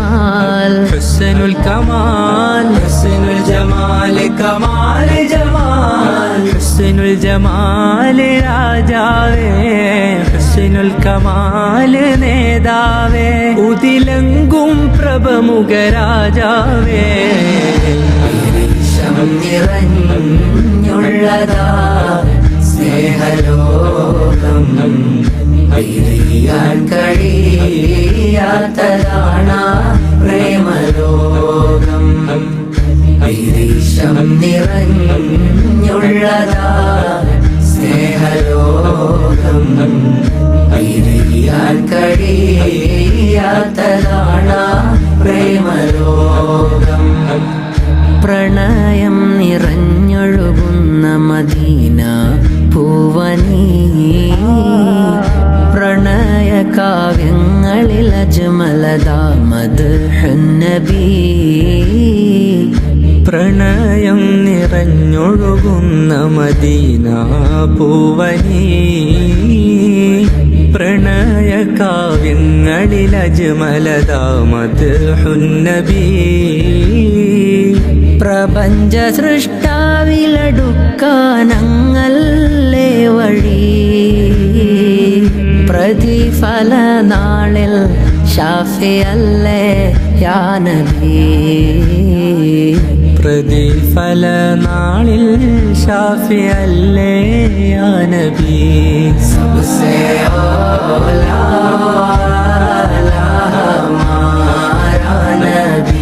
Jamal ഹുസ്നുൽ കമാൽ ഹുസ്നുൽ ജമാൽ കമാൽ ജമാൽ ഹുസ്നുൽ ജമാൽ രാജാവേ ഹുസ്നുൽ കമാൽ നേതാവേ ഉദിലങ്കും പ്രഭമുഖ രാജാവേ നിറഞ്ഞുള്ളതാ സ്നേഹലോകം അറിയാൻ കഴിയാത്തതാണ് പ്രേമലോകം ഐരീശം നിറഞ്ഞുള്ളതാ സ്നേഹലോകം അറിയാൻ കഴിയാത്തതാണ് പ്രേമലോകം പ്രണയം നിറഞ്ഞൊഴുകുന്ന മദീന പൂവനീ പ്രണയ കാവ്യങ്ങളിൽ അജ്മലദാ മദ്ഹുൻ നബി പ്രണയം നിറഞ്ഞൊഴുകുന്ന മദീന പൂവനീ പ്രണയ കാവ്യങ്ങളിൽ അജ്മലദാ മദ്ഹുൻ നബി പ്രപഞ്ച സൃഷ്ടാവിലടുക്കാനങ്ങല്ലേ വഴി പ്രതിഫല നാളിൽ ഷാഫിയല്ലേ യാ നബി പ്രതിഫല നാളിൽ ഷാഫിയല്ലേ യാ നബി സബ്സേ ഔലാ ഹമാരാ നബി